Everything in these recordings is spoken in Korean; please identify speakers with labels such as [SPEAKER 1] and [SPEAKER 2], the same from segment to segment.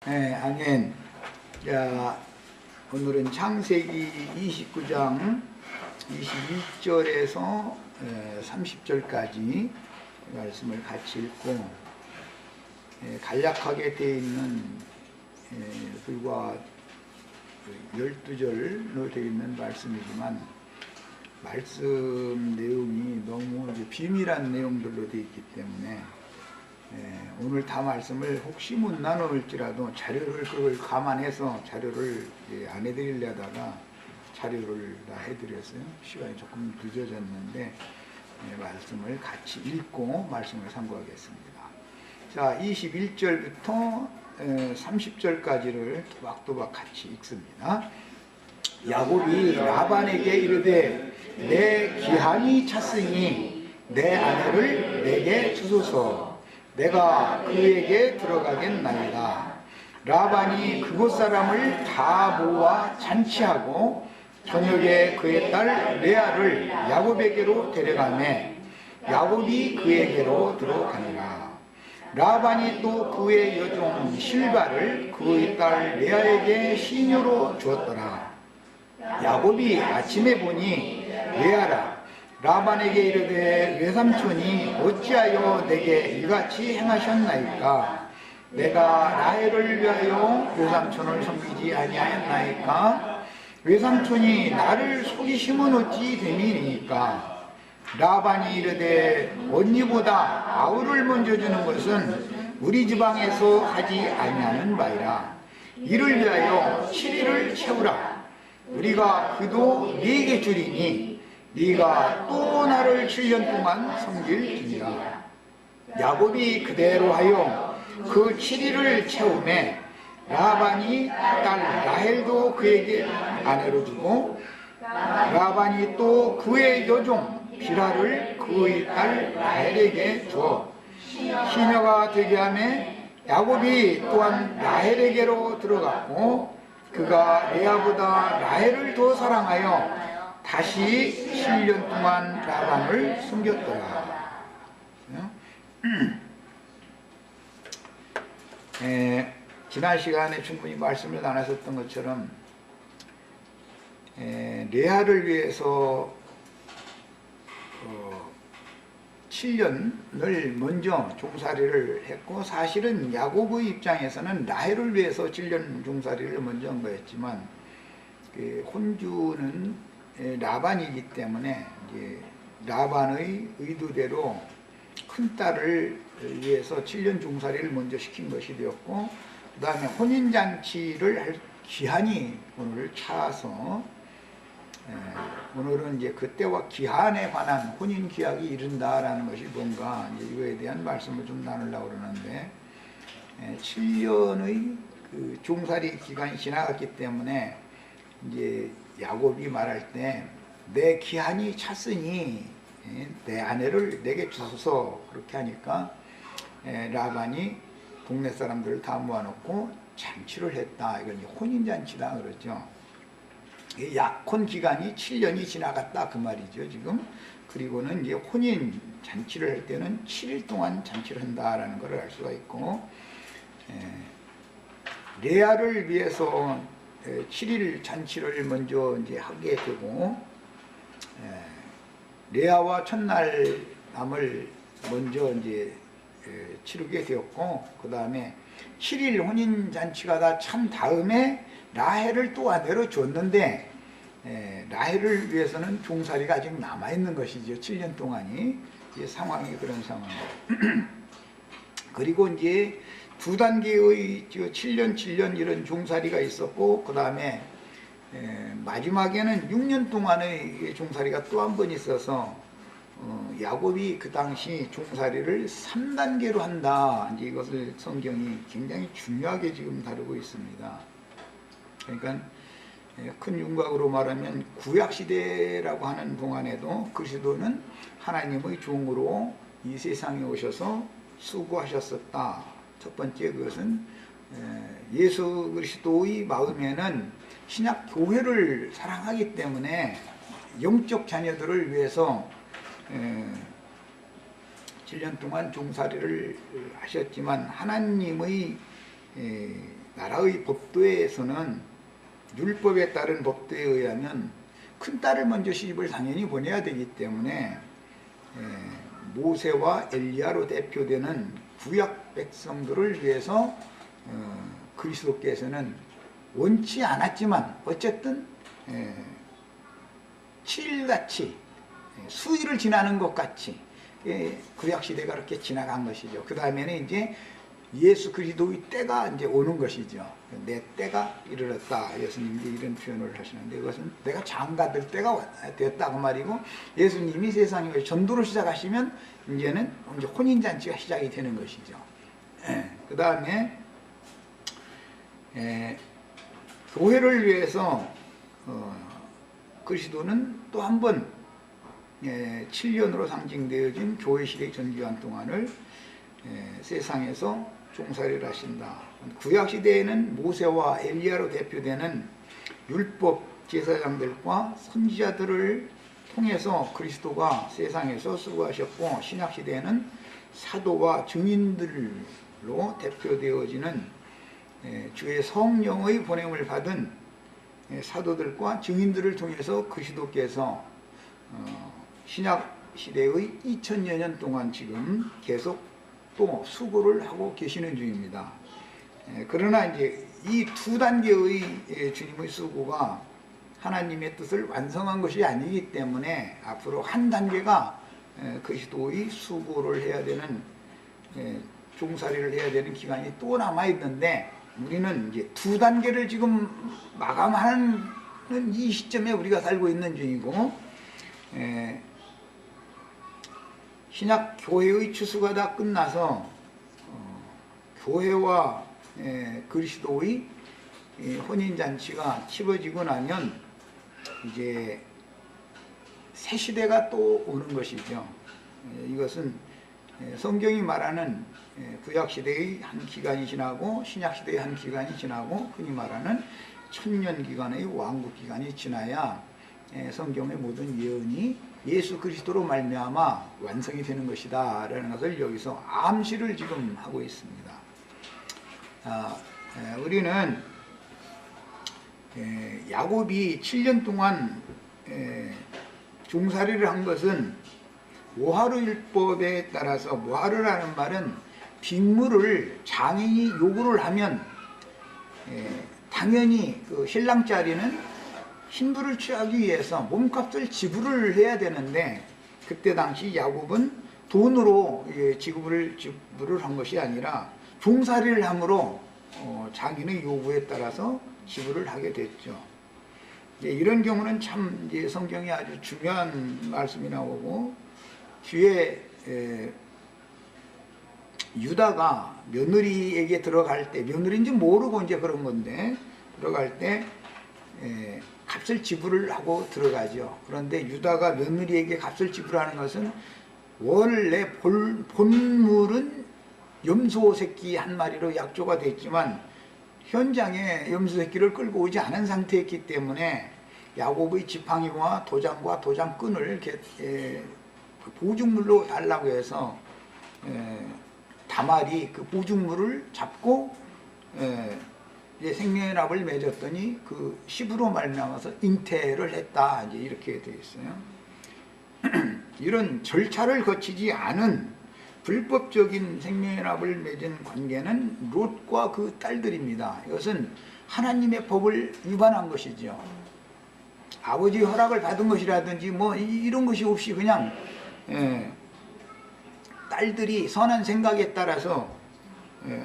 [SPEAKER 1] 네, 아멘. 자, 오늘은 창세기 29장 21절에서 30절까지 말씀을 같이 읽고, 간략하게 되어 있는 불과 12절로 되어 있는 말씀이지만, 말씀 내용이 너무 비밀한 내용들로 되어 있기 때문에 오늘 다 말씀을 혹시 못 나눌지라도 자료를 그걸 감안해서 자료를 안 해드리려다가 자료를 다 해드렸어요. 시간이 조금 늦어졌는데 말씀을 같이 읽고 말씀을 상고하겠습니다. 자, 21절부터 30절까지를 또박또박 같이 읽습니다. 야곱이 라반에게 이르되 내 기한이 찼으니 내 아내를 내게 주소서. 내가 그에게 들어가겠나이다. 라반이 그곳 사람을 다 모아 잔치하고 저녁에 그의 딸 레아를 야곱에게로 데려가매 야곱이 그에게로 들어가니라. 라반이 또 그의 여종 실바를 그의 딸 레아에게 시녀로 주었더라. 야곱이 아침에 보니 레아라. 라반에게 이르되 외삼촌이 어찌하여 내게 이같이 행하셨나이까? 내가 라헬을 위하여 외삼촌을 섬기지 아니하였나이까? 외삼촌이 나를 속이심은 어찌 됨이니까? 라반이 이르되 언니보다 아우를 먼저 주는 것은 우리 지방에서 하지 아니하는 바이라. 이를 위하여 7일을 채우라. 우리가 그도 네게 주리니 네가 또 나를 7년 동안 섬길지니라. 야곱이 그대로 하여 그 7일을 채우매 라반이 딸 라헬도 그에게 아내로 주고 라반이 또 그의 여종 비라를 그의 딸 라헬에게 주어 시녀가 되게 하매 야곱이 또한 라헬에게로 들어갔고 그가 레아보다 라헬을 더 사랑하여 다시 7년 동안 라반을 숨겼더라. 지난 시간에 충분히 말씀을 나눴었던 것처럼 레아를 위해서 7년을 먼저 종살이를 했고, 사실은 야곱의 입장에서는 라헬을 위해서 7년 종살이를 먼저 한 거였지만 혼주는 라반이기 때문에 이제 라반의 의도대로 큰 딸을 위해서 7년 종살이를 먼저 시킨 것이 되었고, 그 다음에 혼인잔치를 할 기한이 오늘 차서 오늘은 이제 그때와 기한에 관한 혼인 기약이 이른다라는 것이 뭔가 이제 이거에 대한 말씀을 좀 나누려고 그러는데, 7년의 그 종살이 기간이 지나갔기 때문에 이제 야곱이 말할 때 내 기한이 찼으니 내 아내를 내게 주소서 그렇게 하니까 라반이 동네 사람들을 다 모아놓고 잔치를 했다. 이걸 혼인잔치다 그러죠. 약혼 기간이 7년이 지나갔다 그 말이죠 지금. 그리고는 이제 혼인 잔치를 할 때는 7일 동안 잔치를 한다라는 것을 알 수가 있고, 레아를 위해서 7일 잔치를 먼저 이제 하게 되고, 레아와 첫날남을 먼저 이제 치르게 되었고, 그 다음에 7일 혼인 잔치가 다 찬 다음에 라헬을 또 아내로 줬는데, 라헬을 위해서는 종살이가 아직 남아 있는 것이죠. 7년 동안이 이제 상황이 그런 상황. 그리고 이제 두 단계의 7년 7년 이런 종살이가 있었고, 그 다음에 마지막에는 6년 동안의 종살이가 또 한 번 있어서 야곱이 그 당시 종살이를 3단계로 한다. 이제 이것을 성경이 굉장히 중요하게 지금 다루고 있습니다. 그러니까 큰 윤곽으로 말하면 구약시대라고 하는 동안에도 그리스도는 하나님의 종으로 이 세상에 오셔서 수고하셨었다. 첫 번째 그것은 예수 그리스도의 마음에는 신약 교회를 사랑하기 때문에 영적 자녀들을 위해서 7년 동안 종살이를 하셨지만, 하나님의 나라의 법도에서는 율법에 따른 법도에 의하면 큰딸을 먼저 시집을 당연히 보내야 되기 때문에 모세와 엘리야로 대표되는 구약 백성들을 위해서 그리스도께서는 원치 않았지만 어쨌든 7일같이 수일을 지나는 것 같이 구약 시대가 그렇게 지나간 것이죠. 그 다음에는 이제 예수 그리스도의 때가 이제 오는 것이죠. 내 때가 이르렀다. 예수님이 이런 표현을 하시는데 이것은 내가 장가들 때가 되었다고 말이고, 예수님이 세상에 전도를 시작하시면 이제는 이제 혼인잔치가 시작이 되는 것이죠. 그 다음에 교회를 위해서 그리스도는 또 한 번 7년으로 상징되어진 교회 시대 전기간 동안을 세상에서 종살이를 하신다. 구약 시대에는 모세와 엘리야로 대표되는 율법 제사장들과 선지자들을 통해서 그리스도가 세상에서 수고하셨고, 신약 시대에는 사도와 증인들로 대표되어지는 주의 성령의 보냄을 받은 사도들과 증인들을 통해서 그리스도께서 신약 시대의 2000여 년 동안 지금 계속 또 수고를 하고 계시는 중입니다. 그러나 이제 이 두 단계의 주님의 수고가 하나님의 뜻을 완성한 것이 아니기 때문에 앞으로 한 단계가 그리스도의 수고를 해야 되는, 종살이를 해야 되는 기간이 또 남아 있는데, 우리는 이제 두 단계를 지금 마감하는 이 시점에 우리가 살고 있는 중이고, 신약 교회의 추수가 다 끝나서 교회와 그리스도의 혼인잔치가 치러지고 나면 이제 새 시대가 또 오는 것이죠. 이것은 성경이 말하는 구약시대의 한 기간이 지나고 신약시대의 한 기간이 지나고 흔히 말하는 천년기간의 왕국기간이 지나야 성경의 모든 예언이 예수 그리스도로 말미암아 완성이 되는 것이다 라는 것을 여기서 암시를 지금 하고 있습니다. 우리는 야곱이 7년 동안 종살이를 한 것은 모하르율법에 따라서, 모하르라는 말은 빅물을 장인이 요구를 하면 당연히 그 신랑자리는 신부를 취하기 위해서 몸값을 지불을 해야 되는데, 그때 당시 야곱은 돈으로 지불을 한 것이 아니라 종살이를 함으로 장인의 요구에 따라서 지불을 하게 됐죠. 이런 경우는 참 이제 성경에 아주 중요한 말씀이 나오고, 뒤에 유다가 며느리에게 들어갈 때, 며느리인지 모르고 이제 그런 건데 들어갈 때 값을 지불을 하고 들어가죠. 그런데 유다가 며느리에게 값을 지불하는 것은 원래 본물은 염소 새끼 한 마리로 약조가 됐지만 현장에 염소 새끼를 끌고 오지 않은 상태였기 때문에 야곱의 지팡이와 도장과 도장끈을 보증물로 달라고 해서 다말이 그 보증물을 잡고 생명의 납을 맺었더니 그 시부로 말미암아서 잉태를 했다, 이제 이렇게 되어 있어요. 이런 절차를 거치지 않은 불법적인 생명의 납을 맺은 관계는 롯과 그 딸들입니다. 이것은 하나님의 법을 위반한 것이죠. 아버지의 허락을 받은 것이라든지 뭐 이런 것이 없이 그냥 딸들이 선한 생각에 따라서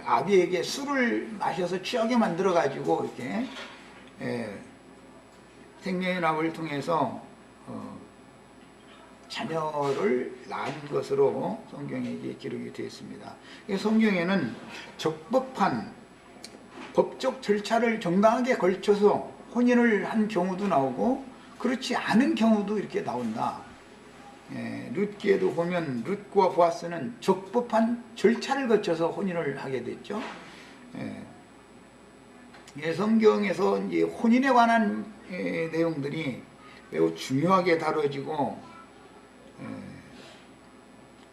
[SPEAKER 1] 아비에게 술을 마셔서 취하게 만들어 가지고 이렇게 생명의 납을 통해서 자녀를 낳은 것으로 성경에 기록이 되어 있습니다. 성경에는 적법한 법적 절차를 정당하게 걸쳐서 혼인을 한 경우도 나오고 그렇지 않은 경우도 이렇게 나온다. 룻기에도 보면 룻과 보아스는 적법한 절차를 거쳐서 혼인을 하게 됐죠. 성경에서 이제 혼인에 관한 내용들이 매우 중요하게 다뤄지고,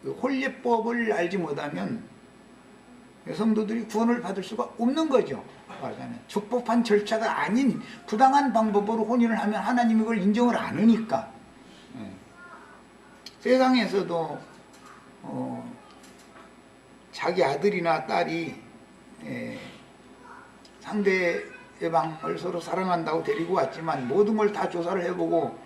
[SPEAKER 1] 그 혼례법을 알지 못하면 성도들이 구원을 받을 수가 없는 거죠. 말하자면 적법한 절차가 아닌 부당한 방법으로 혼인을 하면 하나님이 그걸 인정을 안 하니까. 세상에서도 자기 아들이나 딸이 상대방을 서로 사랑한다고 데리고 왔지만 모든 걸 다 조사를 해보고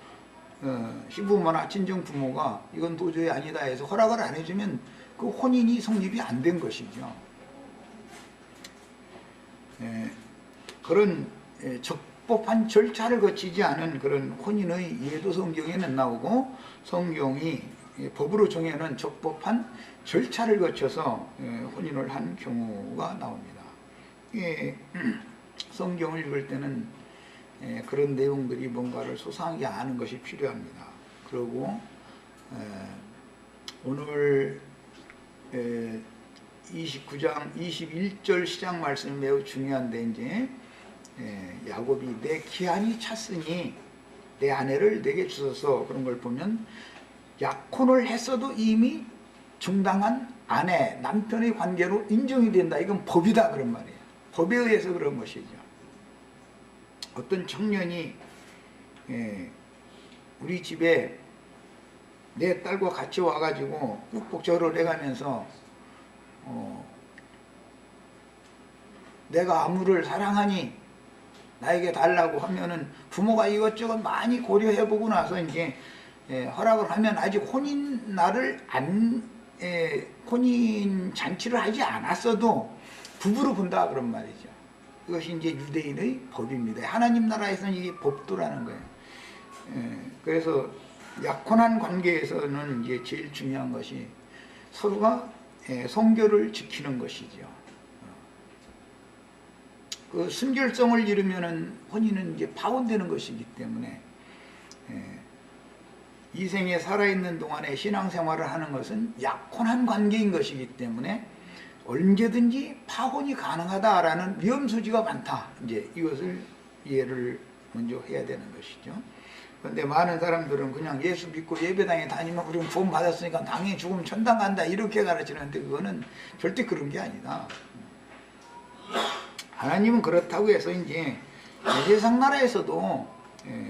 [SPEAKER 1] 시부모나 친정부모가 이건 도저히 아니다 해서 허락을 안 해주면 그 혼인이 성립이 안 된 것이죠. 그런 적법한 절차를 거치지 않은 그런 혼인의 예도 성경에는 나오고, 성경이 법으로 정해놓은 적법한 절차를 거쳐서 혼인을 한 경우가 나옵니다. 성경을 읽을 때는 그런 내용들이 뭔가를 소상하게 아는 것이 필요합니다. 그리고 오늘 29장 21절 시작 말씀이 매우 중요한데, 이제 야곱이 내 기한이 찼으니 내 아내를 내게 주소서, 그런 걸 보면 약혼을 했어도 이미 정당한 아내, 남편의 관계로 인정이 된다. 이건 법이다, 그런 말이에요. 법에 의해서 그런 것이죠. 어떤 청년이 우리 집에 내 딸과 같이 와가지고 꾹꾹 절을 해가면서 내가 아무를 사랑하니 나에게 달라고 하면은 부모가 이것저것 많이 고려해보고 나서 이제 허락을 하면 아직 혼인 날을 혼인 잔치를 하지 않았어도 부부로 본다, 그런 말이죠. 이것이 이제 유대인의 법입니다. 하나님 나라에서는 이게 법도라는 거예요. 그래서 약혼한 관계에서는 이제 제일 중요한 것이 서로가 성결을 지키는 것이죠. 그 순결성을 잃으면은 혼인은 이제 파혼되는 것이기 때문에 이 생에 살아있는 동안에 신앙생활을 하는 것은 약혼한 관계인 것이기 때문에 언제든지 파혼이 가능하다라는 위험 소지가 많다. 이제 이것을 이해를 먼저 해야 되는 것이죠. 그런데 많은 사람들은 그냥 예수 믿고 예배당에 다니면 우리는 구원 받았으니까 당연히 죽으면 천당 간다, 이렇게 가르치는데 그거는 절대 그런 게 아니다. 하나님은 그렇다고 해서 이제 세상 나라에서도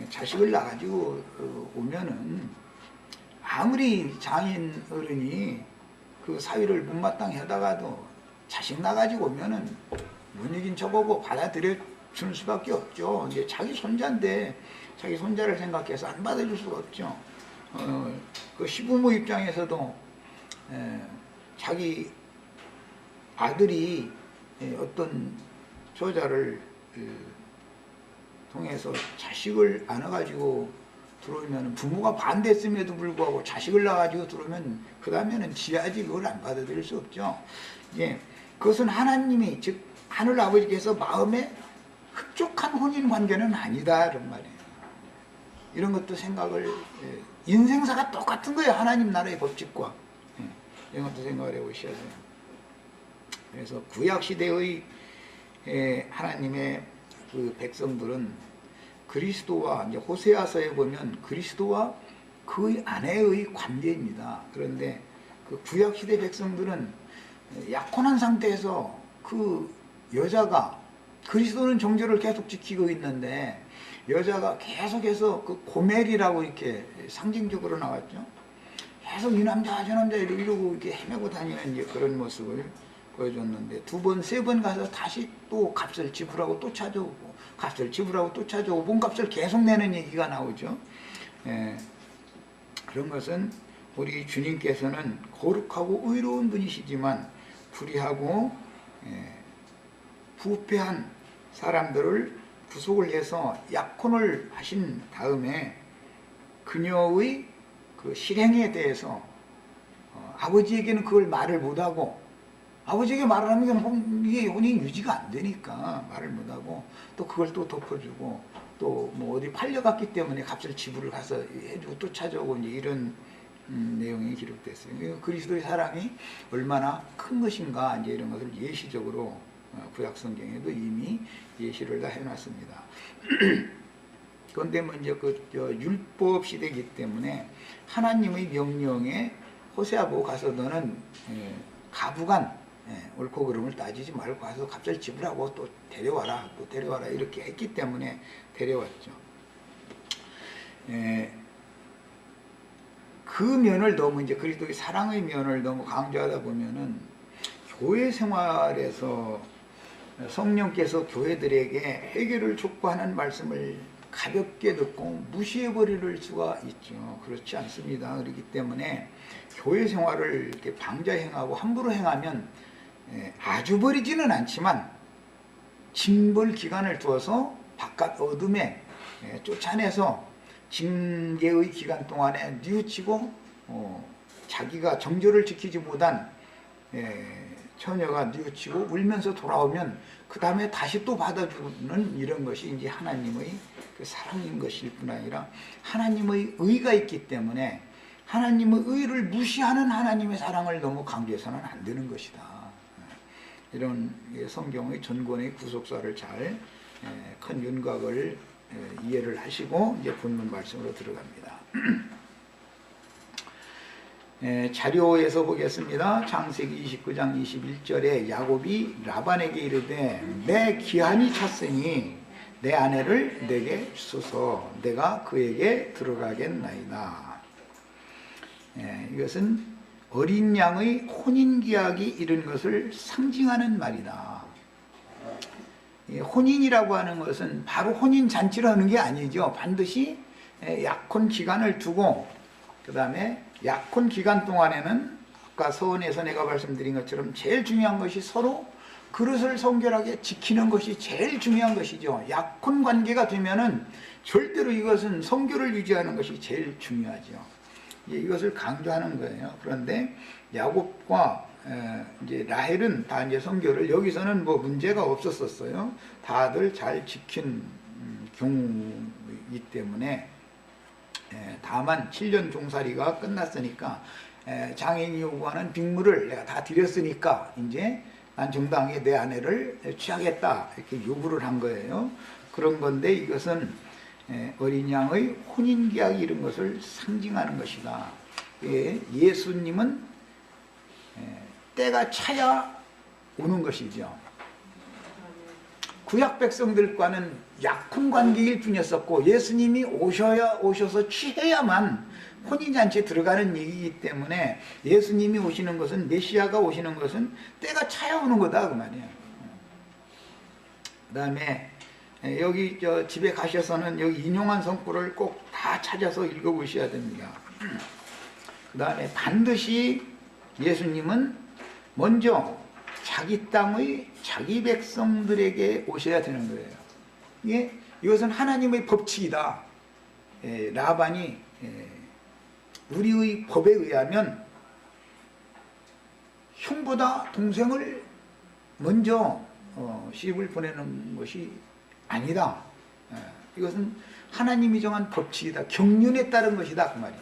[SPEAKER 1] 자식을 낳아가지고 오면은 아무리 장인 어른이 그 사위를 못마땅히 하다가도 자식 나가지고 오면은 못 이긴 척하고 받아들여 주는 수밖에 없죠. 이제 자기 손자인데 자기 손자를 생각해서 안 받아줄 수가 없죠. 그 시부모 입장에서도 자기 아들이 어떤 저자를 통해서 자식을 안아가지고 들어오면 부모가 반대했음에도 불구하고 자식을 낳아가지고 들어오면 그 다음에는 지야지 그걸 안 받아들일 수 없죠. 예, 그것은 하나님이 즉 하늘 아버지께서 마음에 흡족한 혼인 관계는 아니다, 이런 말이에요. 이런 것도 생각을 인생사가 똑같은 거예요. 하나님 나라의 법칙과 이런 것도 생각을 해보셔야 돼요. 그래서 구약 시대의 하나님의 그 백성들은 그리스도와 이제 호세아서에 보면 그리스도와 그 아내의 관계입니다. 그런데 그 구약 시대 백성들은 약혼한 상태에서 그 여자가, 그리스도는 정죄를 계속 지키고 있는데 여자가 계속해서 그 고멜이라고 이렇게 상징적으로 나왔죠. 계속 이 남자 저 남자 이러고 이렇게 헤매고 다니는 이제 그런 모습을 보여줬는데, 두 번, 세 번 가서 다시 또 값을 지불하고 또 찾아오고, 값을 지불하고 또 찾아오고, 몸값을 계속 내는 얘기가 나오죠. 그런 것은 우리 주님께서는 거룩하고 의로운 분이시지만 불의하고 부패한 사람들을 구속을 해서 약혼을 하신 다음에 그녀의 그 실행에 대해서 아버지에게는 그걸 말을 못하고, 아버지에게 말을 하면 이게 혼인이 유지가 안 되니까 말을 못하고, 또 그걸 또 덮어주고, 또 뭐 어디 팔려갔기 때문에 값을 지불을 가서 해주고 또 찾아오고, 이제 이런 내용이 기록됐어요. 그리스도의 사랑이 얼마나 큰 것인가, 이제 이런 것을 예시적으로 구약 성경에도 이미 예시를 다 해놨습니다. 그런데 먼저 그 율법 시대이기 때문에 하나님의 명령에 호세아 보고 가서 너는 가부간 옳고 그름을 따지지 말고 가서 값을 지불하고 또 데려와라, 또 데려와라 이렇게 했기 때문에 데려왔죠. 그 면을 너무 이제 그리스도의 사랑의 면을 너무 강조하다 보면은 교회 생활에서 성령께서 교회들에게 해결을 촉구하는 말씀을 가볍게 듣고 무시해버릴 수가 있죠. 그렇지 않습니다. 그렇기 때문에 교회 생활을 이렇게 방자행하고 함부로 행하면 아주 버리지는 않지만 징벌 기간을 두어서 바깥 어둠에 쫓아내서 징계의 기간 동안에 뉘우치고 자기가 정절을 지키지 못한 처녀가 뉘우치고 울면서 돌아오면 그 다음에 다시 또 받아주는 이런 것이 이제 하나님의 그 사랑인 것일 뿐 아니라 하나님의 의가 있기 때문에 하나님의 의를 무시하는 하나님의 사랑을 너무 강조해서는 안 되는 것이다. 이런 성경의 전권의 구속사를 잘 큰 윤곽을 이해를 하시고 이제 본문 말씀으로 들어갑니다. 자료에서 보겠습니다. 창세기 29장 21절에 야곱이 라반에게 이르되 내 기한이 찼으니 내 아내를 내게 주소서 내가 그에게 들어가겠나이다. 이것은 어린 양의 혼인계약이 이른 것을 상징하는 말이다. 혼인이라고 하는 것은 바로 혼인잔치를 하는 게 아니죠. 반드시 약혼 기간을 두고 그 다음에 약혼 기간 동안에는 아까 서원에서 내가 말씀드린 것처럼 제일 중요한 것이 서로 그릇을 성결하게 지키는 것이 제일 중요한 것이죠. 약혼 관계가 되면은 절대로 이것은 성결을 유지하는 것이 제일 중요하죠. 이것을 강조하는 거예요. 그런데 야곱과 이제 라헬은 다 이제 성결을 여기서는 뭐 문제가 없었었어요. 다들 잘 지킨 경우이기 때문에 다만 7년 종살이가 끝났으니까 장인이 요구하는 빅물을 내가 다 드렸으니까 이제 난 정당하게 내 아내를 취하겠다 이렇게 요구를 한 거예요. 그런 건데 이것은 어린 양의 혼인계약이 이런 것을 상징하는 것이다. 예수님은 때가 차야 오는 것이죠. 구약 백성들과는 약혼 관계일 뿐이었었고 예수님이 오셔서 취해야만 혼인잔치에 들어가는 얘기이기 때문에 예수님이 오시는 것은 메시아가 오시는 것은 때가 차야 오는 거다 그 말이에요. 그 다음에 여기 집에 가셔서는 여기 인용한 성구를 꼭 다 찾아서 읽어보셔야 됩니다. 그 다음에 반드시 예수님은 먼저 자기 땅의 자기 백성들에게 오셔야 되는 거예요. 이것은 하나님의 법칙이다. 라반이 우리의 법에 의하면 형보다 동생을 먼저 시집을 보내는 것이 아니다. 이것은 하나님이 정한 법칙이다. 경륜에 따른 것이다 그 말이에요.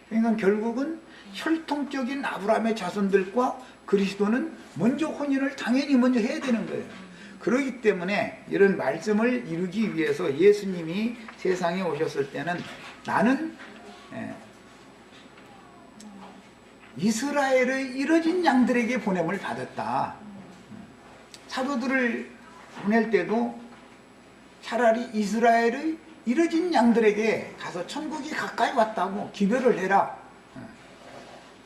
[SPEAKER 1] 그러니까 결국은 혈통적인 아브라함의 자손들과 그리스도는 먼저 혼인을 당연히 먼저 해야 되는 거예요. 그렇기 때문에 이런 말씀을 이루기 위해서 예수님이 세상에 오셨을 때는 나는 이스라엘의 이뤄진 양들에게 보냄을 받았다. 사도들을 보낼 때도 차라리 이스라엘의 이뤄진 양들에게 가서 천국이 가까이 왔다고 기별을 해라.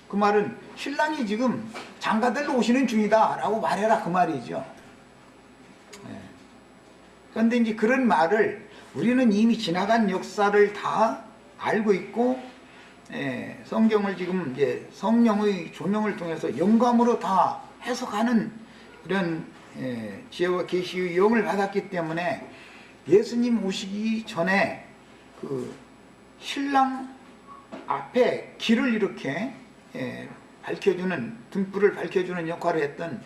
[SPEAKER 1] 그 말은 신랑이 지금 장가들로 오시는 중이다 라고 말해라 그 말이죠. 그런데 이제 그런 말을 우리는 이미 지나간 역사를 다 알고 있고 성경을 지금 이제 성령의 조명을 통해서 영감으로 다 해석하는 이런 지혜와 계시의 영을 받았기 때문에 예수님 오시기 전에 그 신랑 앞에 길을 이렇게 밝혀주는 등불을 밝혀주는 역할을 했던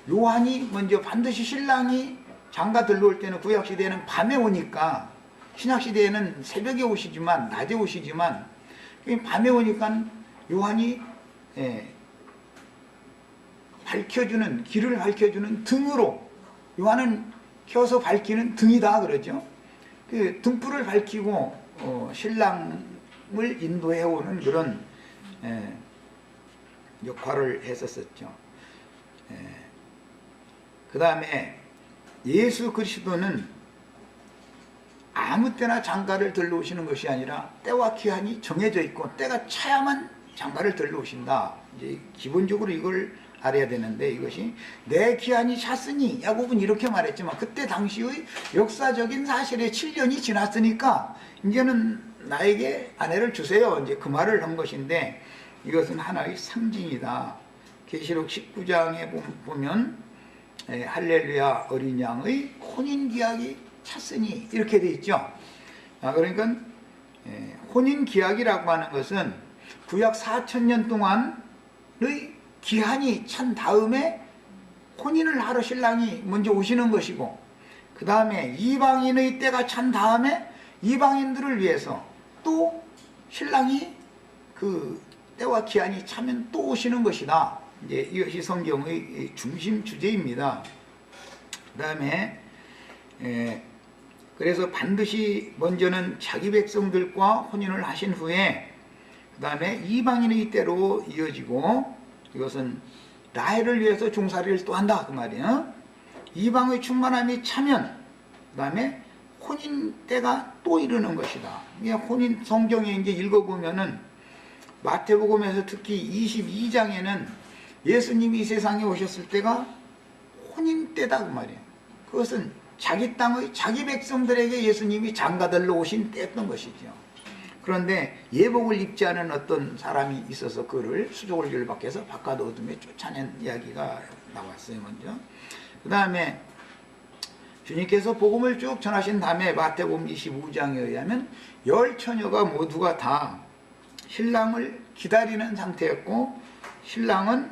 [SPEAKER 1] 요한이 먼저 반드시 신랑이 장가 들러올 때는 구약시대에는 밤에 오니까 신약시대에는 새벽에 오시지만 낮에 오시지만 밤에 오니까 요한이 밝혀주는 길을 밝혀주는 등으로 요한은 켜서 밝히는 등이다 그러죠. 그 등불을 밝히고 신랑을 인도해 오는 그런 역할을 했었었죠. 그 다음에 예수 그리스도는 아무 때나 장가를 들러 오시는 것이 아니라 때와 기한이 정해져 있고 때가 차야만 장가를 들러 오신다. 이제 기본적으로 이걸 알아야 되는데, 이것이 내 기한이 찼으니, 야곱은 이렇게 말했지만 그때 당시의 역사적인 사실에 7년이 지났으니까 이제는 나에게 아내를 주세요, 이제 그 말을 한 것인데, 이것은 하나의 상징이다. 계시록 19장에 보면 할렐루야 어린 양의 혼인기약이 찼으니 이렇게 돼 있죠. 그러니까 혼인기약이라고 하는 것은 구약 4000년 동안의 기한이 찬 다음에 혼인을 하러 신랑이 먼저 오시는 것이고, 그 다음에 이방인의 때가 찬 다음에 이방인들을 위해서 또 신랑이 그 때와 기한이 차면 또 오시는 것이다. 이제 이것이 성경의 중심 주제입니다. 그 다음에 그래서 반드시 먼저는 자기 백성들과 혼인을 하신 후에 그 다음에 이방인의 때로 이어지고, 이것은 나해를 위해서 종살이를 또 한다 그 말이에요. 이방의 충만함이 차면 그 다음에 혼인 때가 또 이르는 것이다. 혼인 성경에 이제 읽어보면은 마태복음에서 특히 22장에는 예수님이 이 세상에 오셨을 때가 혼인 때다 그 말이에요. 그것은 자기 땅의 자기 백성들에게 예수님이 장가들러 오신 때였던 것이죠. 그런데 예복을 입지 않은 어떤 사람이 있어서 그를 수족을 열받게해서 바깥 어둠에 쫓아낸 이야기가 나왔어요. 먼저 그 다음에 주님께서 복음을 쭉 전하신 다음에 마태복음 25장에 의하면 10처녀가 모두가 다 신랑을 기다리는 상태였고, 신랑은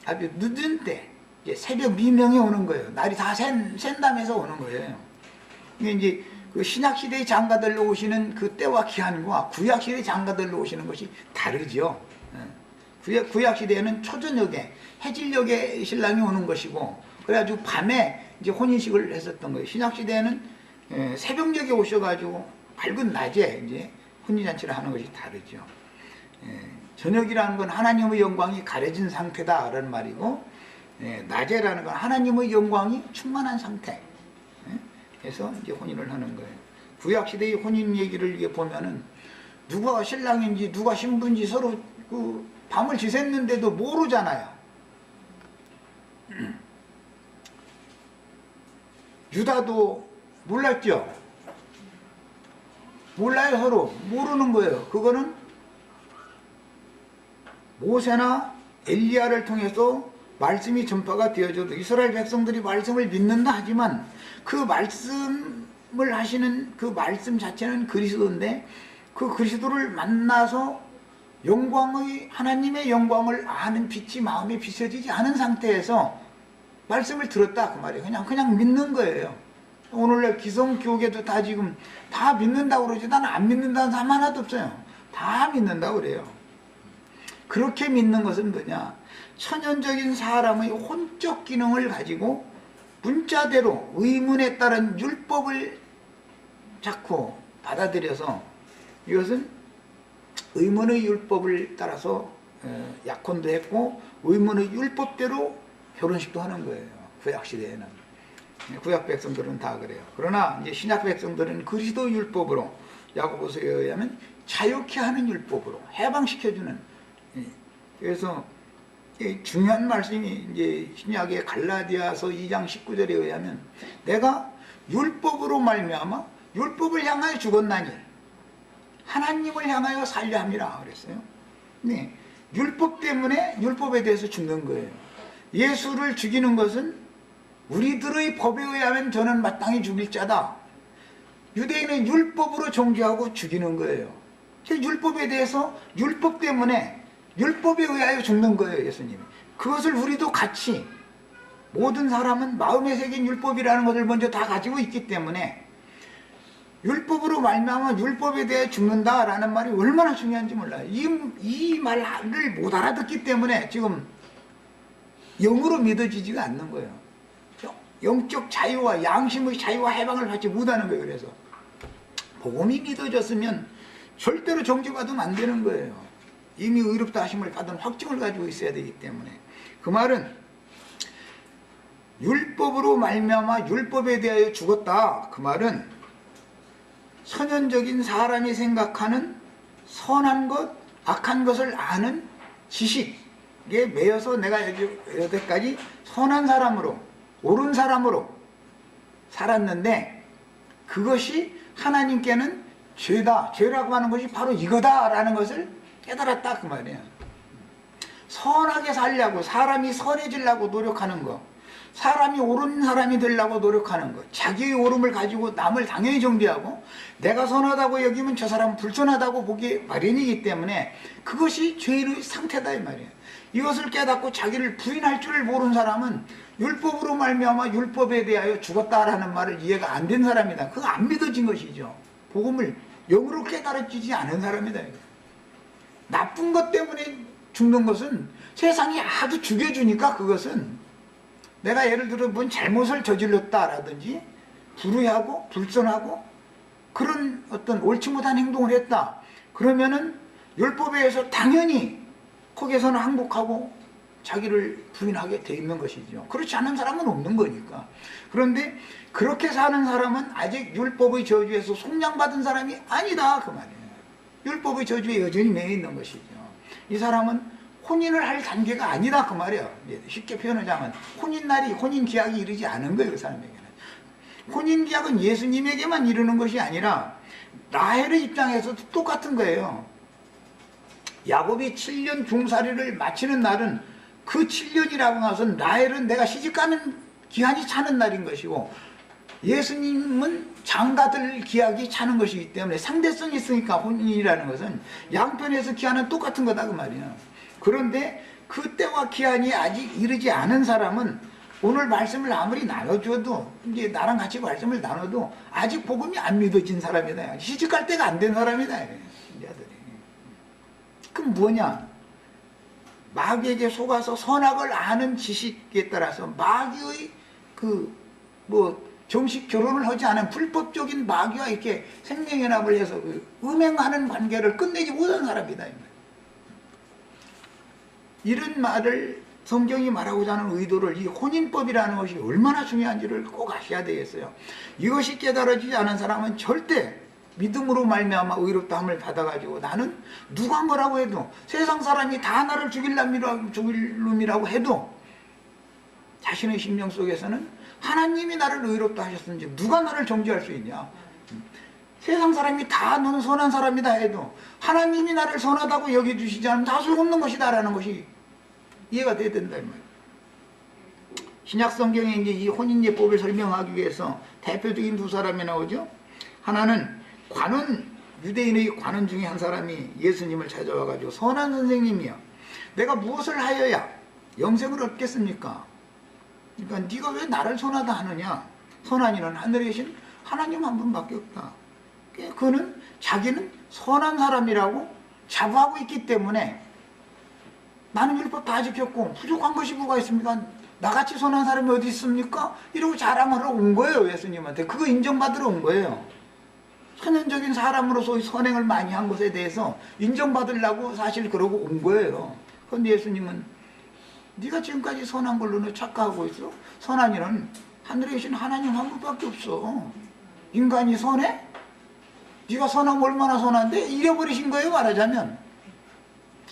[SPEAKER 1] 아주 늦은 때 새벽 미명에 오는 거예요. 날이 다 샌다면서 오는 거예요. 이게 이제 그 신약시대의 장가들로 오시는 그 때와 기한과 구약시대의 장가들로 오시는 것이 다르죠. 구약시대에는 초저녁에 해질녘에 신랑이 오는 것이고, 그래가지고 밤에 이제 혼인식을 했었던 거예요. 신약시대에는 새벽녘에 오셔가지고 밝은 낮에 이제 혼인잔치를 하는 것이 다르죠. 저녁이라는 건 하나님의 영광이 가려진 상태다라는 말이고, 낮에라는 건 하나님의 영광이 충만한 상태. 해서 이제 혼인을 하는 거예요. 구약시대의 혼인 얘기를 이게 보면은 누가 신랑인지 누가 신부인지 서로 그 밤을 지샜는데도 모르잖아요. 유다도 몰랐죠. 몰라요. 서로 모르는 거예요. 그거는 모세나 엘리야를 통해서 말씀이 전파가 되어져도 이스라엘 백성들이 말씀을 믿는다 하지만 그 말씀을 하시는 그 말씀 자체는 그리스도인데, 그 그리스도를 만나서 영광의 하나님의 영광을 아는 빛이 마음에 비춰지지 않은 상태에서 말씀을 들었다 그 말이에요. 그냥 믿는 거예요. 오늘날 기성교계도 다 지금 다 믿는다고 그러지, 나는 안 믿는다는 사람 하나도 없어요. 다 믿는다고 그래요. 그렇게 믿는 것은 뭐냐, 천연적인 사람의 혼적 기능을 가지고 문자대로 의문에 따른 율법을 자꾸 받아들여서, 이것은 의문의 율법을 따라서 약혼도 했고 의문의 율법대로 결혼식도 하는 거예요. 구약시대에는. 구약 백성들은 다 그래요. 그러나 이제 신약 백성들은 그리스도 율법으로, 야고보서에 의하면 자유케 하는 율법으로 해방시켜주는. 그래서 중요한 말씀이 이제 신약의 갈라디아서 2장 19절에 의하면 내가 율법으로 말미암아 율법을 향하여 죽었나니 하나님을 향하여 살려 함이라 그랬어요. 네, 율법 때문에 율법에 대해서 죽는 거예요. 예수를 죽이는 것은 우리들의 법에 의하면 저는 마땅히 죽일 자다. 유대인은 율법으로 정죄하고 죽이는 거예요. 율법에 대해서 율법 때문에 율법에 의하여 죽는 거예요. 예수님이. 그것을 우리도 같이, 모든 사람은 마음에 새긴 율법이라는 것을 먼저 다 가지고 있기 때문에 율법으로 말미암아 율법에 대해 죽는다라는 말이 얼마나 중요한지 몰라요. 이 말을 못 알아듣기 때문에 지금 영으로 믿어지지가 않는 거예요. 영적 자유와 양심의 자유와 해방을 받지 못하는 거예요. 그래서 복음이 믿어졌으면 절대로 정죄받으면 안 되는 거예요. 이미 의롭다 하심을 받은 확증을 가지고 있어야 되기 때문에. 그 말은 율법으로 말미암아 율법에 대하여 죽었다. 그 말은 선현적인 사람이 생각하는 선한 것, 악한 것을 아는 지식에 매여서 내가 여태까지 선한 사람으로, 옳은 사람으로 살았는데, 그것이 하나님께는 죄다, 죄라고 하는 것이 바로 이거다라는 것을 깨달았다 그 말이에요. 선하게 살려고, 사람이 선해지려고 노력하는 거, 사람이 옳은 사람이 되려고 노력하는 것, 자기의 옳음을 가지고 남을 당연히 정죄하고 내가 선하다고 여기면 저 사람은 불선하다고 보기 마련이기 때문에 그것이 죄의 상태다 이 말이에요. 이것을 깨닫고 자기를 부인할 줄을 모르는 사람은 율법으로 말미암아 율법에 대하여 죽었다라는 말을 이해가 안 된 사람이다. 그거 안 믿어진 것이죠. 복음을 영으로 깨달아지지 않은 사람이다. 나쁜 것 때문에 죽는 것은 세상이 아주 죽여주니까, 그것은 내가 예를 들어 뭔 잘못을 저질렀다라든지 불의하고 불선하고 그런 어떤 옳지 못한 행동을 했다. 그러면은 율법에 의해서 당연히 거기에서는 항복하고 자기를 부인하게 돼 있는 것이죠. 그렇지 않은 사람은 없는 거니까. 그런데 그렇게 사는 사람은 아직 율법의 저주에서 속량받은 사람이 아니다 그 말이에요. 율법의 저주에 여전히 매여 있는 것이죠. 이 사람은 혼인을 할 단계가 아니다 그 말이에요. 쉽게 표현하자면 혼인날이, 혼인기약이 이르지 않은 거예요. 그 사람에게는. 혼인기약은 예수님에게만 이르는 것이 아니라 라헬의 입장에서도 똑같은 거예요. 야곱이 7년 중살이를 마치는 날은 그 7년이라고 나서는 라헬은 내가 시집가는 기한이 차는 날인 것이고, 예수님은 장가들 기약이 차는 것이기 때문에 상대성이 있으니까 혼인이라는 것은 양편에서 기한은 똑같은 거다 그 말이에요. 그런데 그때와 기한이 아직 이르지 않은 사람은 오늘 말씀을 아무리 나눠줘도, 이제 나랑 같이 말씀을 나눠도 아직 복음이 안 믿어진 사람이다. 시집갈 때가 안 된 사람이다. 신자들이. 그럼 뭐냐? 마귀에게 속아서 선악을 아는 지식에 따라서 마귀의 정식 결혼을 하지 않은 불법적인 마귀와 이렇게 생명연합을 해서 음행하는 관계를 끝내지 못한 사람이다. 이런 말을 성경이 말하고자 하는 의도를, 이 혼인법이라는 것이 얼마나 중요한지를 꼭 아셔야 되겠어요. 이것이 깨달아지지 않은 사람은 절대 믿음으로 말미암아 의롭다함을 받아가지고 나는 누가 뭐라고 해도, 세상 사람이 다 나를 죽일 놈이라고 해도 자신의 심령 속에서는 하나님이 나를 의롭다 하셨는지 누가 나를 정죄할 수 있냐. 세상 사람이 다 너는 선한 사람이다 해도 하나님이 나를 선하다고 여겨주시지 않으면 다 소용없는 것이다 라는 것이 이해가 돼야 된다 이 말이에요. 신약 성경에 이제 이 혼인예법을 설명하기 위해서 대표적인 두 사람이 나오죠. 하나는 관원, 유대인의 관원 중에 한 사람이 예수님을 찾아와가지고, 선한 선생님이여, 내가 무엇을 하여야 영생을 얻겠습니까? 그러니까 네가 왜 나를 선하다 하느냐? 선한 이는 하늘에 계신 하나님 한 분밖에 없다. 그는 자기는 선한 사람이라고 자부하고 있기 때문에 나는 율법 다 지켰고 부족한 것이 뭐가 있습니까? 나같이 선한 사람이 어디 있습니까? 이러고 자랑하러 온 거예요. 예수님한테. 그거 인정받으러 온 거예요. 선현적인 사람으로서 선행을 많이 한 것에 대해서 인정받으려고 사실 그러고 온 거예요. 그런데 예수님은 네가 지금까지 선한 걸로는 착각하고 있어? 선한 이는 하늘에 계신 하나님 한 분밖에 없어. 인간이 선해? 네가 선하면 얼마나 선한데? 잃어버리신 거예요. 말하자면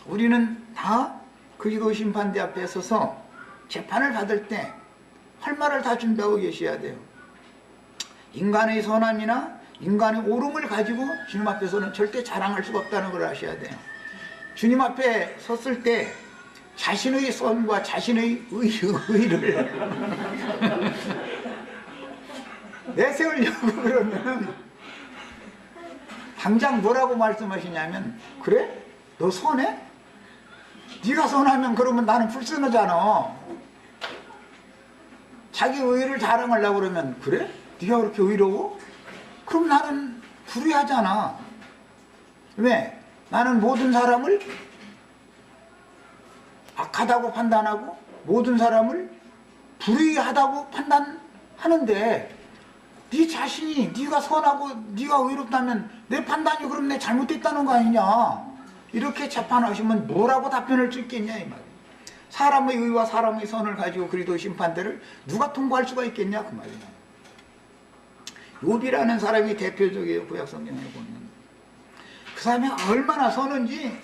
[SPEAKER 1] 우리는 다 그리스도 심판대 앞에 서서 재판을 받을 때 할 말을 다 준비하고 계셔야 돼요. 인간의 선함이나 인간의 옳음을 가지고 주님 앞에서는 절대 자랑할 수가 없다는 걸 아셔야 돼요. 주님 앞에 섰을 때 자신의 선과 자신의 의를 내세우려고 그러면 당장 뭐라고 말씀하시냐면, 그래? 너 선해? 네가 선하면 그러면 나는 불선하잖아. 자기 의를 자랑하려고 그러면, 그래? 네가 그렇게 의로워? 그럼 나는 불의하잖아. 왜? 나는 모든 사람을 악하다고 판단하고 모든 사람을 불의하다고 판단하는데, 네 자신이 네가 선하고 네가 의롭다면 내 판단이 그럼 내 잘못됐다는 거 아니냐. 이렇게 재판하시면 뭐라고 답변할 수 있겠냐 이 말이에요. 사람의 의와 사람의 선을 가지고 그리도 심판대를 누가 통과할 수가 있겠냐 그 말이야. 욥이라는 사람이 대표적이에요. 구약 성경에 보면. 그 사람이 얼마나 선한지,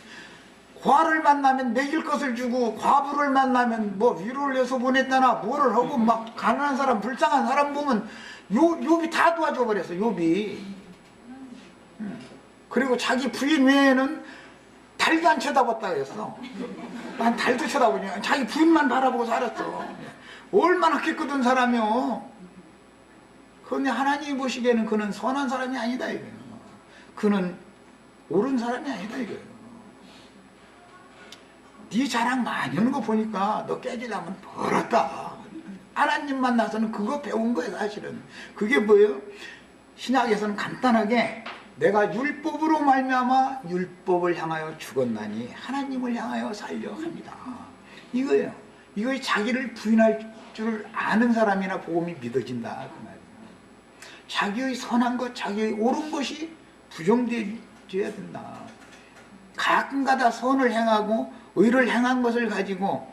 [SPEAKER 1] 과를 만나면 먹일 것을 주고 과부를 만나면 뭐 위로를 해서 보냈다나 뭐를 하고, 막 가난한 사람 불쌍한 사람 보면 욥이 다 도와줘 버렸어. 욥이. 그리고 자기 부인 외에는 달도 안 쳐다봤다 그랬어. 난 달도 쳐다보냐. 자기 부인만 바라보고 살았어. 얼마나 깨끗한 사람이요. 그런데 하나님이 보시기에는 그는 선한 사람이 아니다 이거예요. 그는 옳은 사람이 아니다 이거예요. 네 자랑 많이 하는 거 보니까 너 깨지려면 벌었다. 하나님 만나서는 그거 배운 거예요 사실은. 그게 뭐예요? 신약에서는 간단하게 내가 율법으로 말미암아 율법을 향하여 죽었나니 하나님을 향하여 살려 합니다. 이거예요. 이거에 자기를 부인할 줄 아는 사람이나 복음이 믿어진다 그 말이에요. 자기의 선한 것, 자기의 옳은 것이 부정되어야 된다. 가끔가다 선을 행하고 의를 행한 것을 가지고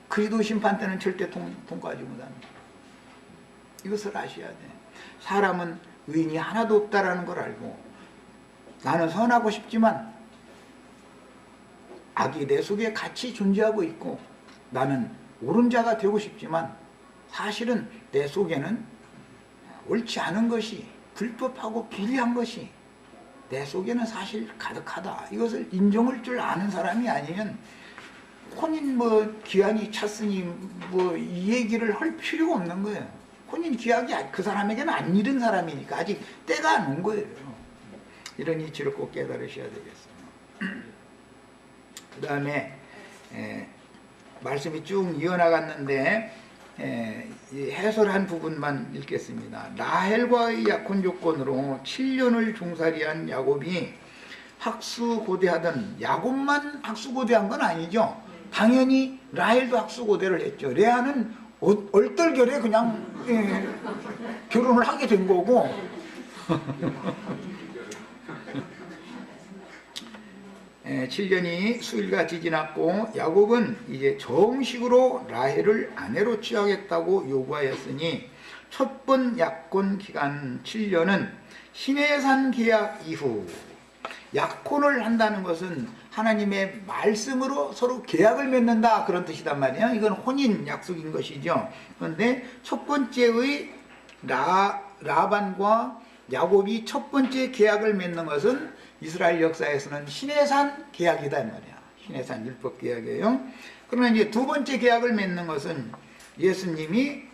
[SPEAKER 1] 그리도 심판 때는 절대 통과하지 못합니다. 이것을 아셔야 돼. 사람은 의인이 하나도 없다라는 걸 알고, 나는 선하고 싶지만 악이 내 속에 같이 존재하고 있고, 나는 옳은 자가 되고 싶지만 사실은 내 속에는 옳지 않은 것이, 불법하고 비리한 것이 내 속에는 사실 가득하다. 이것을 인정할 줄 아는 사람이 아니면 혼인 기한이 찼으니 이 얘기를 할 필요가 없는 거예요. 혼인 기한이 그 사람에게는 안 이른 사람이니까 아직 때가 안 온 거예요. 이런 이치를 꼭 깨달으셔야 되겠어요. 그 다음에 말씀이 쭉 이어나갔는데 해설한 부분만 읽겠습니다. 라헬과의 약혼 조건으로 7년을 종살이한 야곱이 학수고대하던, 야곱만 학수고대한 건 아니죠. 당연히 라헬도 학수고대를 했죠. 레아는 얼떨결에 그냥 결혼을 하게 된 거고 예, 7년이 수일같이 지났고 야곱은 이제 정식으로 라헬을 아내로 취하겠다고 요구하였으니 첫 번 약혼 기간 7년은 시내산 계약 이후, 약혼을 한다는 것은 하나님의 말씀으로 서로 계약을 맺는다 그런 뜻이단 말이에요. 이건 혼인 약속인 것이죠. 그런데 첫 번째의 라반과 야곱이 첫 번째 계약을 맺는 것은 이스라엘 역사에서는 시내산 계약이다 말이야. 시내산 율법 계약이에요. 그러나 이제 두 번째 계약을 맺는 것은 예수님이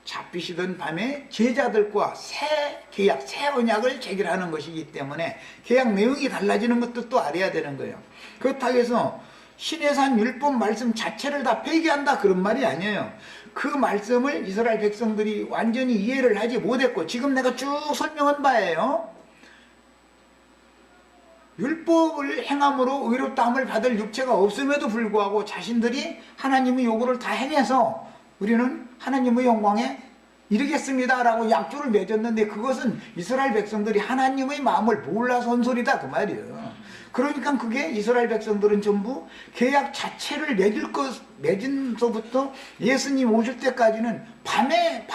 [SPEAKER 1] 잡히시던 밤에 제자들과 새 계약, 새 언약을 체결하는 것이기 때문에 계약 내용이 달라지는 것도 또 알아야 되는 거예요. 그렇다고 해서 시내산 율법 말씀 자체를 다 폐기한다 그런 말이 아니에요. 그 말씀을 이스라엘 백성들이 완전히 이해를 하지 못했고, 지금 내가 쭉 설명한 바예요. 율법을 행함으로 의롭다함을 받을 육체가 없음에도 불구하고 자신들이 하나님의 요구를 다 행해서 우리는 하나님의 영광에 이르겠습니다 라고 약조를 맺었는데, 그것은 이스라엘 백성들이 하나님의 마음을 몰라서 한 소리다 그 말이에요. 그러니까 그게 이스라엘 백성들은 전부 계약 자체를 맺은서부터 예수님 오실 때까지는 밤에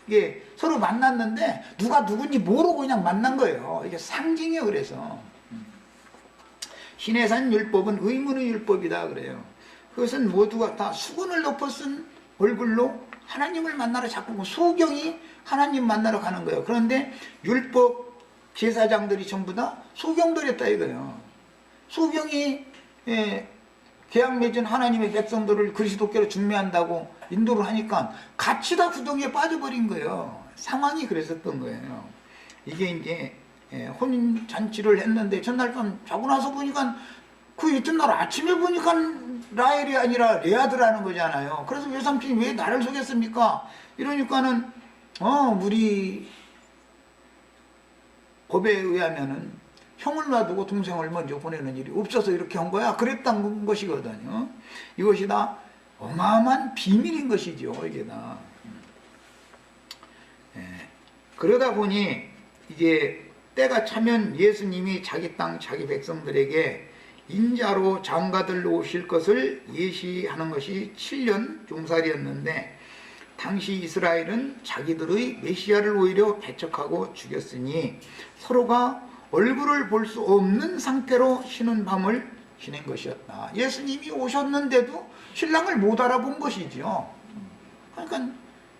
[SPEAKER 1] 이게 서로 만났는데 누가 누군지 모르고 그냥 만난 거예요. 이게 상징이에요. 그래서 시내산 율법은 의문의 율법이다 그래요. 그것은 모두가 다 수건을 덮어 쓴 얼굴로 하나님을 만나러 자꾸 소경이 하나님 만나러 가는 거예요. 그런데 율법 제사장들이 전부 다 소경들이었다 이거예요. 소경이 계약 맺은 하나님의 백성들을 그리스도께로 중매한다고 인도를 하니까 같이 다 구덩이에 빠져버린 거예요. 상황이 그랬었던 거예요. 이게 이제 혼인 잔치를 했는데 전날 밤 자고 나서 보니까 그 이튿날 아침에 보니까 라헬이 아니라 레아드라는 거잖아요. 그래서 외삼촌이 왜 나를 속였습니까? 이러니까는 우리 법에 의하면은 형을 놔두고 동생을 먼저 보내는 일이 없어서 이렇게 한 거야. 그랬던 것이거든요. 이것이 다 어마어마한 비밀인 것이죠. 이게 다. 그러다 보니 이제 때가 차면 예수님이 자기 땅 자기 백성들에게 인자로 장가들로 오실 것을 예시하는 것이 7년 종살이였는데 당시 이스라엘은 자기들의 메시아를 오히려 배척하고 죽였으니 서로가 얼굴을 볼 수 없는 상태로 쉬는 밤을 지낸 것이었다. 예수님이 오셨는데도 신랑을 못 알아본 것이죠. 그러니까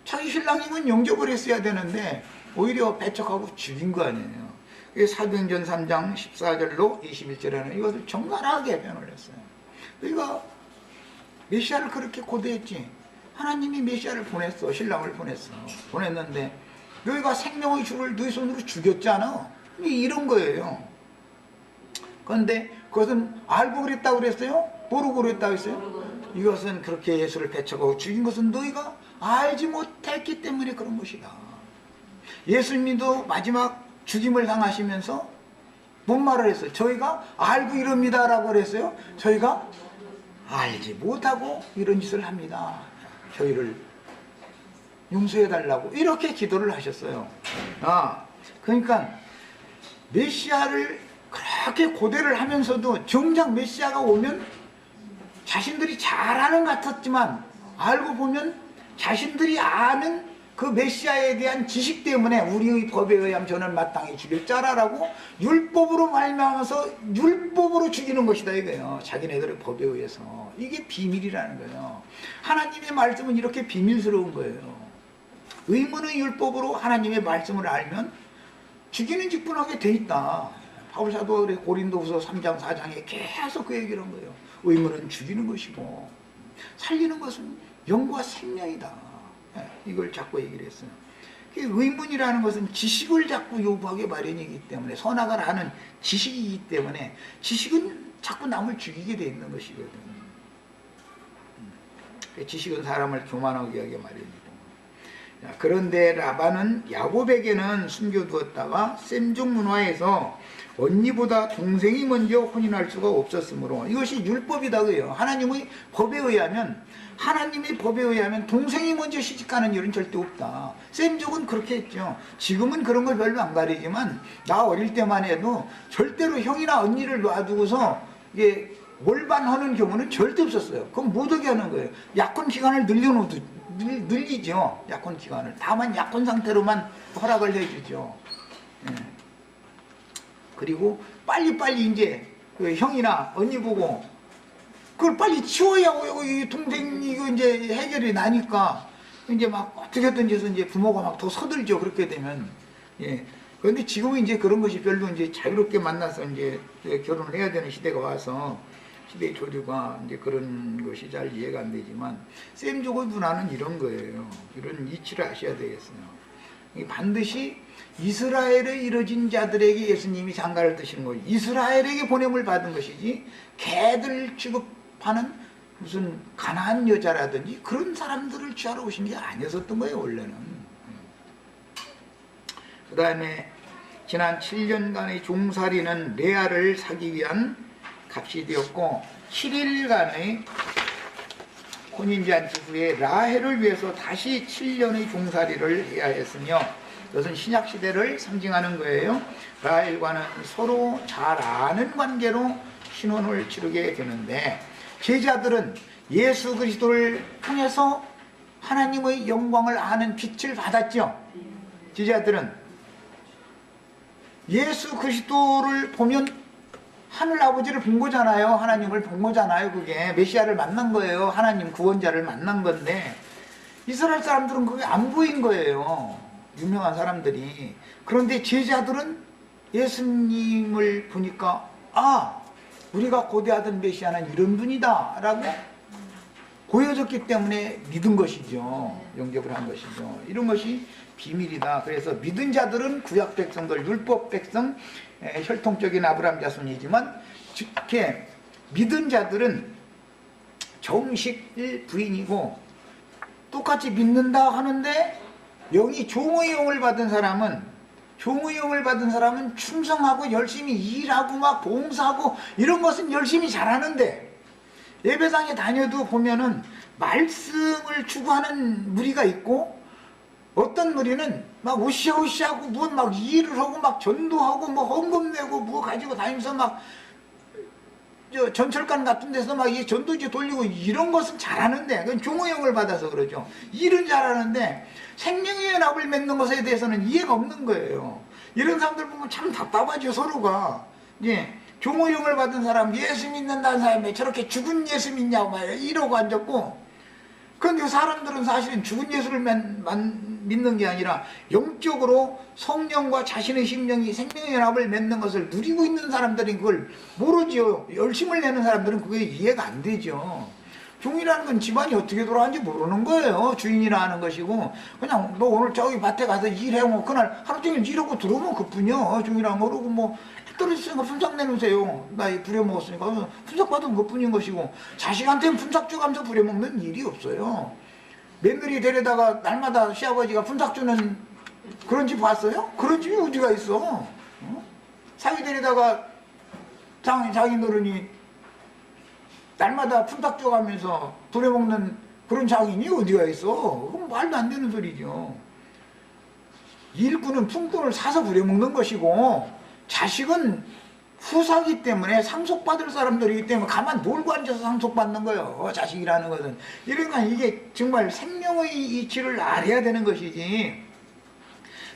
[SPEAKER 1] 자기 신랑이면 영접을 했어야 되는데 오히려 배척하고 죽인 거 아니에요. 사도행전 3장 14절로 21절에는 이것을 적나라하게 변호를 했어요. 너희가 메시아를 그렇게 고대했지. 하나님이 메시아를 보냈어. 신랑을 보냈어. 보냈는데 너희가 생명의 주를 너희 손으로 죽였잖아. 이런 거예요. 그런데 그것은 알고 그랬다고 그랬어요? 모르고 그랬다고 했어요? 이것은 그렇게 예수를 배척하고 죽인 것은 너희가 알지 못했기 때문에 그런 것이다. 예수님도 마지막 죽임을 당하시면서 뭔 말을 했어요? 저희가 알고 이럽니다 라고 그랬어요? 저희가 알지 못하고 이런 짓을 합니다. 저희를 용서해 달라고 이렇게 기도를 하셨어요. 그러니까 메시아를 그렇게 고대를 하면서도 정작 메시아가 오면 자신들이 잘 아는 것 같았지만 알고 보면 자신들이 아는 그 메시아에 대한 지식 때문에 우리의 법에 의하면 저는 마땅히 죽일 자라라고 율법으로 말미암아서 율법으로 죽이는 것이다 이거예요. 자기네들의 법에 의해서. 이게 비밀이라는 거예요. 하나님의 말씀은 이렇게 비밀스러운 거예요. 의문의 율법으로 하나님의 말씀을 알면 죽이는 직분하게 돼 있다. 바울 사도 고린도후서 3장 4장에 계속 그 얘기를 한 거예요. 의문은 죽이는 것이고 살리는 것은 영과 생명이다. 이걸 자꾸 얘기를 했어요. 의문이라는 것은 지식을 자꾸 요구하게 마련이기 때문에 선악을 아는 지식이기 때문에 지식은 자꾸 남을 죽이게 돼 있는 것이거든. 지식은 사람을 교만하게 하게 마련이고. 그런데 라반은 야곱에게는 숨겨두었다가 셈종 문화에서 언니보다 동생이 먼저 혼인할 수가 없었으므로 이것이 율법이다 그래요. 하나님의 법에 의하면 동생이 먼저 시집가는 일은 절대 없다. 셈족은 그렇게 했죠. 지금은 그런 걸 별로 안 가리지만 나 어릴 때만 해도 절대로 형이나 언니를 놔두고서 이게 몰반하는 경우는 절대 없었어요. 그럼 못 오게 하는 거예요. 약혼 기간을 늘리죠. 약혼 기간을. 다만 약혼 상태로만 허락을 해주죠. 그리고 빨리빨리 이제 그 형이나 언니 보고 그걸 빨리 치워야 동생 이거 이제 해결이 나니까 이제 막 어떻게든지 해서 이제 부모가 막 더 서들죠. 그렇게 되면. 그런데 지금은 이제 그런 것이 별로 이제 자유롭게 만나서 이제 결혼을 해야 되는 시대가 와서 시대의 조류가 이제 그런 것이 잘 이해가 안 되지만 셈족의 문화는 이런 거예요. 이런 이치를 아셔야 되겠어요. 반드시 이스라엘에 이뤄진 자들에게 예수님이 장가를 드시는 거예요. 이스라엘에게 보냄을 받은 것이지 개들 취급하는 무슨 가난한 여자라든지 그런 사람들을 취하러 오신 게 아니었던 거예요. 원래는. 그 다음에 지난 7년간의 종살이는 레아를 사기 위한 값이 되었고 7일간의 혼인잔치 후에 라헬을 위해서 다시 7년의 종살이를 해야 했으며 이것은 신약시대를 상징하는 거예요. 라헬과는 서로 잘 아는 관계로 신혼을 치르게 되는데 제자들은 예수 그리스도를 통해서 하나님의 영광을 아는 빛을 받았죠. 제자들은 예수 그리스도를 보면 하늘 아버지를 본 거잖아요. 하나님을 본 거잖아요. 그게 메시아를 만난 거예요. 하나님 구원자를 만난 건데 이스라엘 사람들은 그게 안 보인 거예요. 유명한 사람들이. 그런데 제자들은 예수님을 보니까 우리가 고대하던 메시아는 이런 분이다 라고 보여졌기 때문에 믿은 것이죠. 영접을 한 것이죠. 이런 것이 비밀이다. 그래서 믿은 자들은 구약 백성들, 율법 백성, 혈통적인 아브라함 자손이지만 이렇게 믿은 자들은 정식 부인이고 똑같이 믿는다 하는데 영이 종의 영을 받은 사람은 충성하고 열심히 일하고 막 봉사하고 이런 것은 열심히 잘하는데 예배당에 다녀도 보면은 말씀을 추구하는 무리가 있고 어떤 무리는 막 으쌰으쌰하고 뭐 막 일을 하고 막 전도하고 뭐 헌금 내고 뭐 가지고 다니면서 막 전철관 같은 데서 막 이 전도지 돌리고 이런 것은 잘하는데, 그건 종호형을 받아서 그러죠. 일은 잘하는데 생명의 연합을 맺는 것에 대해서는 이해가 없는 거예요. 이런 사람들 보면 참 답답하죠, 서로가. 예, 종호형을 받은 사람, 예수 믿는다는 사람이 저렇게 죽은 예수 믿냐고 말이야, 이러고 앉았고, 그런데 사람들은 사실은 죽은 예수를 믿는 게 아니라 영적으로 성령과 자신의 심령이 생명의 연합을 맺는 것을 누리고 있는 사람들이 그걸 모르죠. 열심을 내는 사람들은 그게 이해가 안 되죠. 종이라는 건 집안이 어떻게 돌아가는지 모르는 거예요. 주인이라 하는 것이고, 그냥 너 오늘 저기 밭에 가서 일해고 그날 하루 종일 일하고 들어오면 그뿐이요. 종이라는 거. 그러고 뭐 떨어졌으니까 품삯 내놓으세요. 나 부려먹었으니까 품삯 받은 것뿐인 것이고, 자식한테는 품삯 줘가면서 부려먹는 일이 없어요. 며느리 데려다가 날마다 시아버지가 품삯 주는 그런 집 봤어요? 그런 집이 어디가 있어? 어? 사위 데려다가 장인어른이 날마다 품삯 줘가면서 부려먹는 그런 장인이 어디가 있어? 그건 말도 안 되는 소리죠. 일꾼은 품꾼을 사서 부려먹는 것이고, 자식은 후사기 때문에 상속받을 사람들이기 때문에 가만 놀고 앉아서 상속받는 거예요. 자식이라는 것은. 이러니까 이게 정말 생명의 이치를 알아야 되는 것이지,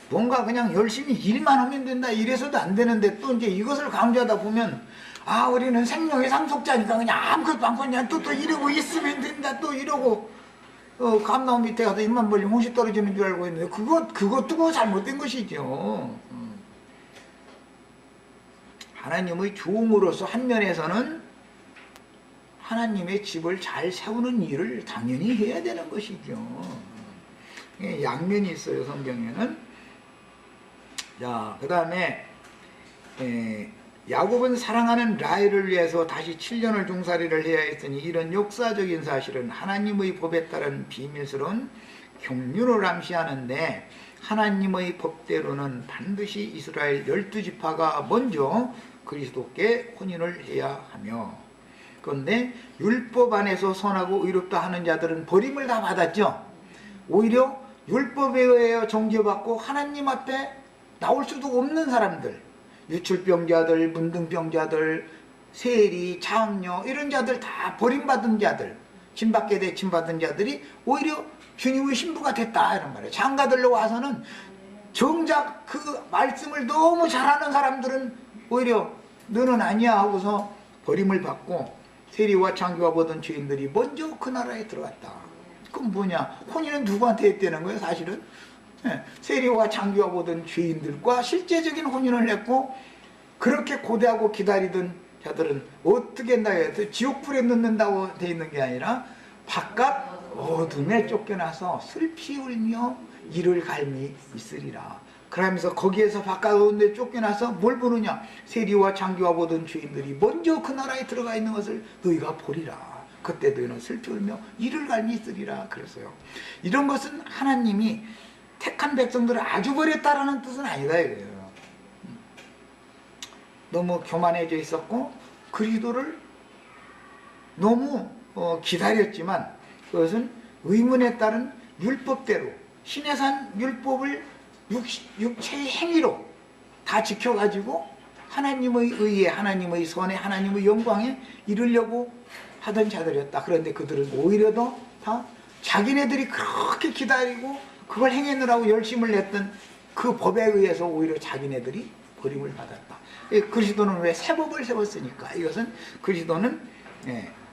[SPEAKER 1] 뭔가 그냥 열심히 일만 하면 된다 이래서도 안 되는데, 또 이제 이것을 강조하다 보면, 아, 우리는 생명의 상속자니까 그냥 아무것도 않고 그냥 또 이러고 있으면 된다, 또 이러고, 감나무 밑에 가서 입만 벌리면 홍시 떨어지는 줄 알고 있는데, 그것도 잘못된 것이죠. 하나님의 종으로서 한 면에서는 하나님의 집을 잘 세우는 일을 당연히 해야 되는 것이죠. 양면이 있어요, 성경에는. 자, 그 다음에 야곱은 사랑하는 라헬을 위해서 다시 7년을 종살이를 해야 했으니, 이런 역사적인 사실은 하나님의 법에 따른 비밀스러운 경륜을 암시하는데, 하나님의 법대로는 반드시 이스라엘 12지파가 먼저 그리스도께 혼인을 해야 하며, 그런데 율법 안에서 선하고 의롭다 하는 자들은 버림을 다 받았죠. 오히려 율법에 의하여 정죄받고 하나님 앞에 나올 수도 없는 사람들, 유출병자들, 문둥병자들, 세리, 장녀, 이런 자들 다 버림받은 자들, 침받게 돼 침받은 자들이 오히려 주님의 신부가 됐다, 이런 말이에요. 장가들로 와서는 정작 그 말씀을 너무 잘하는 사람들은 오히려 너는 아니야 하고서 버림을 받고, 세리와 장교와 보던 죄인들이 먼저 그 나라에 들어갔다. 그럼 뭐냐? 혼인은 누구한테 했다는 거예요, 사실은? 세리와 장교와 보던 죄인들과 실제적인 혼인을 했고, 그렇게 고대하고 기다리던 자들은 어떻게 한다 해서 지옥불에 넣는다고 돼 있는 게 아니라 바깥 어둠에 쫓겨나서 슬피 울며 이를 갈미 있으리라. 그러면서 거기에서 바깥 어둠에 쫓겨나서 뭘 보느냐? 세리와 장교와 보던 죄인들이 먼저 그 나라에 들어가 있는 것을 너희가 보리라. 그때 너희는 슬피 울며 이를 갈미 있으리라 그랬어요. 이런 것은 하나님이 택한 백성들을 아주 버렸다라는 뜻은 아니다 이거예요. 너무 교만해져 있었고 그리스도를 너무 기다렸지만, 그것은 의문에 따른 율법대로, 신의 산 율법을 육체의 행위로 다 지켜가지고 하나님의 의에, 하나님의 선에, 하나님의 영광에 이르려고 하던 자들이었다. 그런데 그들은 오히려 더 자기네들이 그렇게 기다리고 그걸 행하느라고 열심을 냈던 그 법에 의해서 오히려 자기네들이 버림을 받았다. 그리스도는 왜 새 법을 세웠으니까, 이것은 그리스도는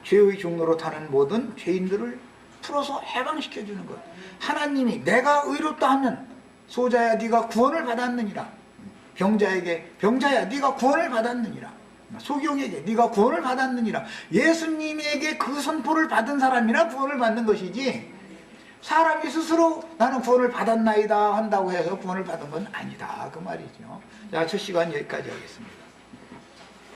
[SPEAKER 1] 죄의 종로로 타는 모든 죄인들을 풀어서 해방시켜주는 것. 하나님이 내가 의롭다 하면 소자야 네가 구원을 받았느니라, 병자에게 병자야 네가 구원을 받았느니라, 소경에게 네가 구원을 받았느니라, 예수님에게 그 선포를 받은 사람이나 구원을 받는 것이지, 사람이 스스로 나는 구원을 받았나이다 한다고 해서 구원을 받은 건 아니다 그 말이죠. 자, 첫 시간 여기까지 하겠습니다.